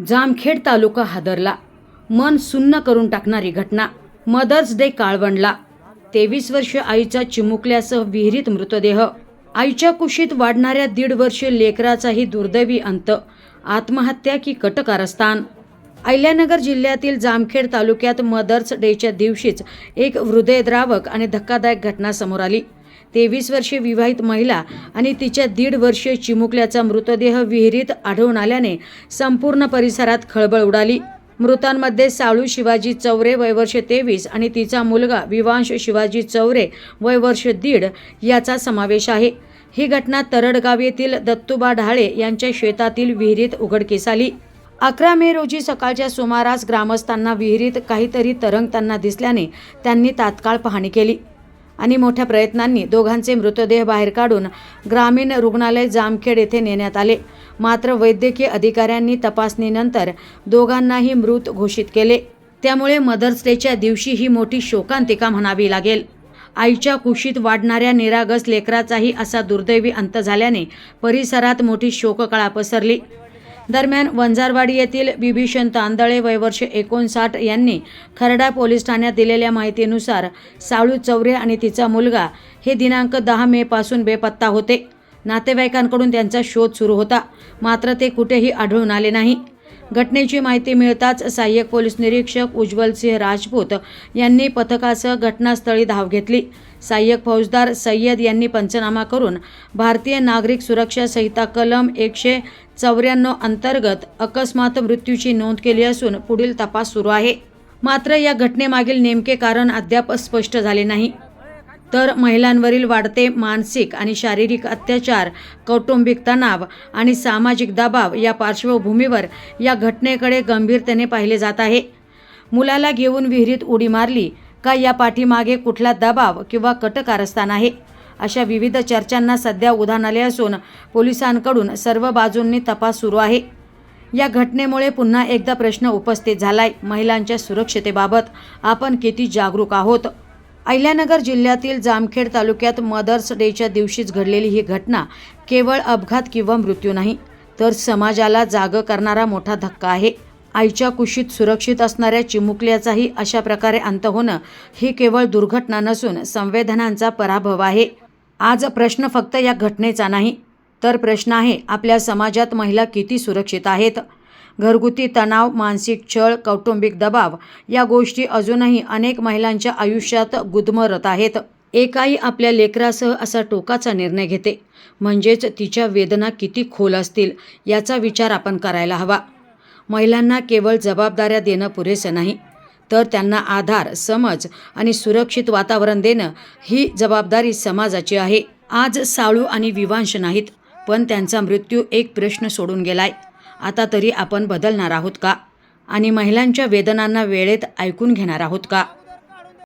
जामखेड तालुका हादरला, मन सुन्न करून टाकणारी घटना। मदर्स डे काळवंडला, 23 वर्ष आईचा चिमुकल्यासह विहिरीत मृतदेह। आईच्या कुशीत वाढणाऱ्या 1.5 वर्षीय लेकराचाही दुर्दैवी अंत। आत्महत्या की कटकारस्थान। अहिल्यानगर जिल्ह्यातील जामखेड तालुक्यात मदर्स डेच्या दिवशीच एक हृदयद्रावक आणि धक्कादायक घटना समोर आली। 23 वर्षीय विवाहित महिला आणि तिच्या 1.5 वर्षीय चिमुकल्याचा मृतदेह विहिरीत आढळून आल्याने संपूर्ण परिसरात खळबळ उडाली। मृतांमध्ये साळू शिवाजी चौरे वय वर्ष 23 आणि तिचा मुलगा विवांश शिवाजी चौरे वय वर्ष 1.5 याचा समावेश आहे। ही घटना तरडगाव येथील दत्तूबा ढाळे यांच्या शेतातील विहिरीत उघडकीस आली। 11 मे रोजी सकाळच्या सुमारास ग्रामस्थांना विहिरीत काहीतरी तरंगताना दिसल्याने त्यांनी तात्काळ पाहणी केली आणि मोठ्या प्रयत्नांनी दोघांचे मृतदेह बाहेर काढून ग्रामीण रुग्णालय जामखेड येथे नेण्यात आले। मात्र वैद्यकीय अधिकाऱ्यांनी तपासणीनंतर दोघांनाही मृत घोषित केले। त्यामुळे मदर्स डेच्या दिवशी ही मोठी शोकांतिका म्हणावी लागेल। आईच्या कुशीत वाढणाऱ्या निरागस लेकराचाही असा दुर्दैवी अंत झाल्याने परिसरात मोठी शोककळा पसरली। दरम्यान वंजारवाडी येथील बिभीषण तांदळे वय वर्ष 59 यांनी खर्डा पोलीस ठाण्यात दिलेल्या माहितीनुसार साळू चौरे आणि तिचा मुलगा हे दिनांक 10 मे पासून बेपत्ता होते। नातेवाईकांकडून त्यांचा शोध सुरू होता, मात्र ते कुठेही आढळून आले नाही। घटनेची माहिती मिळताच सहाय्यक पोलीस निरीक्षक उज्ज्वलसिंह राजपूत यांनी पथकासह घटनास्थळी धाव घेतली। सहाय्यक फौजदार सय्यद यांनी पंचनामा करून भारतीय नागरिक सुरक्षा संहिता कलम 194 अंतर्गत अकस्मात मृत्यूची नोंद केली असून पुढील तपास सुरू आहे। मात्र या घटनेमागील नेमके कारण अद्याप स्पष्ट झाले नाही। तर महिलांवरील वाढते मानसिक आणि शारीरिक अत्याचार, कौटुंबिक तणाव आणि सामाजिक दबाव या पार्श्वभूमीवर या घटनेकडे गंभीरतेने पाहिले जात आहे। मुलाला घेऊन विहिरीत उडी मारली का या पाठीमागे कुठला दबाव किंवा कटकारस्थान आहे, अशा विविध चर्चांना सध्या उधाण आले असून पोलिसांकडून सर्व बाजूंनी तपास सुरू आहे। या घटनेमुळे पुन्हा एकदा प्रश्न उपस्थित झालाय, महिलांच्या सुरक्षतेबाबत आपण किती जागरूक आहोत। अहिल्यानगर जिल्ह्यातील जामखेड तालुक्यात मदर्स डेच्या दिवशीच घडलेली ही घटना केवळ अपघात किंवा मृत्यू नाही, तर समाजाला जागं करणारा मोठा धक्का आहे। आईच्या कुशीत सुरक्षित असणाऱ्या चिमुकल्याचाही अशा प्रकारे अंत होणं ही केवळ दुर्घटना नसून संवेदनांचा पराभव आहे। आज प्रश्न फक्त या घटनेचा नाही, तर प्रश्न आहे आपल्या समाजात महिला किती सुरक्षित आहेत। घरगुती तणाव, मानसिक छळ, कौटुंबिक दबाव या गोष्टी अजूनही अनेक महिलांच्या आयुष्यात गुदमरत आहेत। एक आई आपल्या लेकरासह असा टोकाचा निर्णय घेते म्हणजेच तिच्या वेदना किती खोल असतील याचा विचार आपण करायला हवा। महिलांना केवळ जबाबदाऱ्या देणं पुरेसं नाही, तर त्यांना आधार, समज आणि सुरक्षित वातावरण देणं ही जबाबदारी समाजाची आहे। आज साळू आणि विवांश नाहीत, पण त्यांचा मृत्यू एक प्रश्न सोडून गेलाय। आता तरी आपण बदलणार आहोत का? आणि महिलांच्या वेदनांना वेळेत ऐकून घेणार आहोत का?